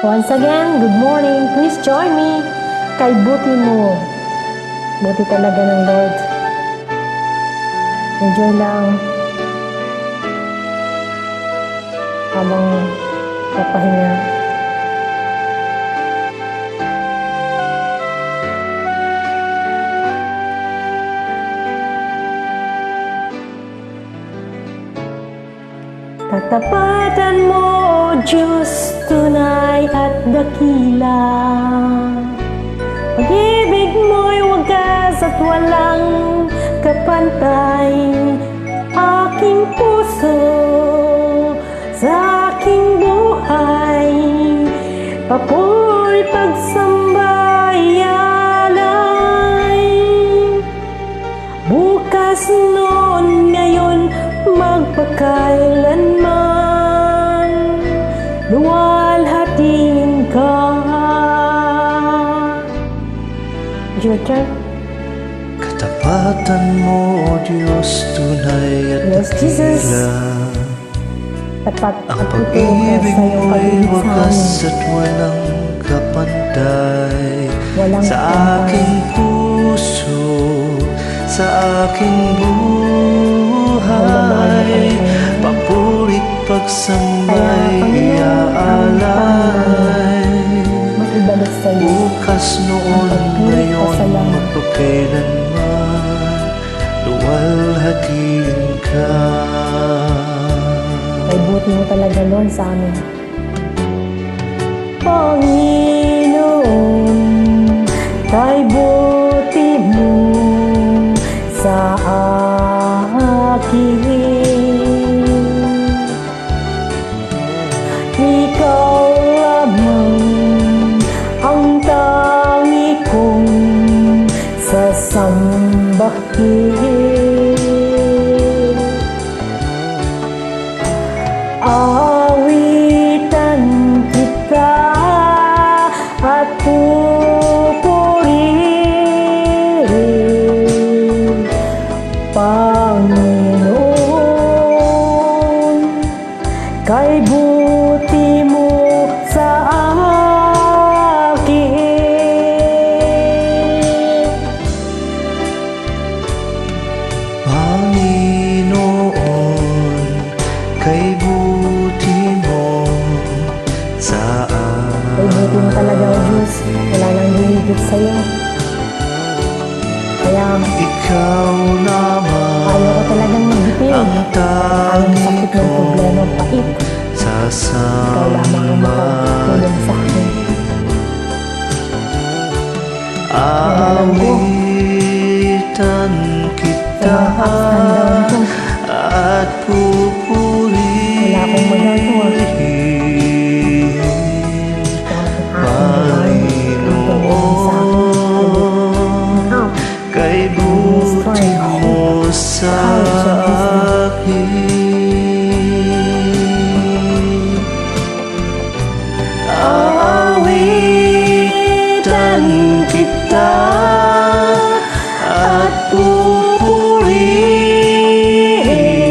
Once again, good morning. Please join me. Kay buti mo. Buti talaga ng Lord. Enjoy lang. Habang papahinga. Katapatan mo, O Diyos, tunay at dakila. Pag-ibig mo'y wagas at walang kapantay. Aking puso sa aking buhay, papuri pagsambay alay. Bukas noon ngayon magpakailanman, luwalhatiin ka. Your turn. Katapatan mo, O Diyos, tunay at Yes, Jesus. dakila. Tapat Ang at pag-ibig sa iyong mo'y pag-ibig sa wagas amin. at walang kapantay. Walang Sa kapantay. aking puso, sa aking buhay, papurit pagsambay iaalay. Makibalik sa iyo. Bukas noon ngayon magpakailanman, luwalhatiin ka. Ay buti mo talaga, Lord, sa amin. Panginoon, kay buti mo sa akin. Ikaw lamang ang tangi kong sasambahin. Awitan kita at pupurihin, Panginoon, kay buti mo sa akin. Panginoon, kay buti mo sa Kay buti mo talaga, O Diyos. Wala nang hihigit sa'yo. Kaya Ikaw lamang ayaw ko talagang magbitid. ang Ang tangi sakit ng problema, kong pait. Ikaw lamang ang makatulong sa akin. Aawitan kita Sa mga ups and downs ko, at pupurihin, wala akong magagawa. Panginoon, kay buti mo sa akin. Aawitan kita at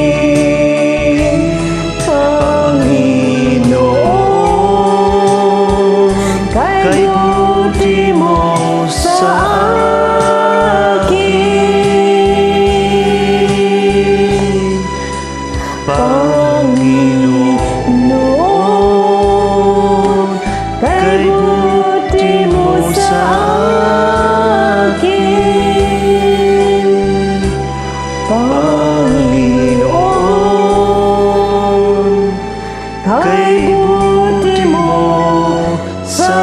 pupurihin, Panginoon, kay buti mo sa akin. Panginoon, kay buti mo sa akin. Panginoon, kay buti mo sa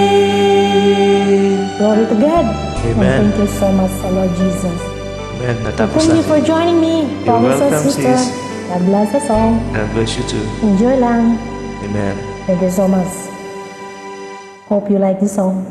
akin. Glory to God. Amen. And thank you so much, Lord Jesus. Amen. Natapos Thank you for natin. joining me. You're Promise us, welcome, sister. sis. God bless us all. God bless you too. Enjoy lang. Amen. Thank you so much. Hope you like this song.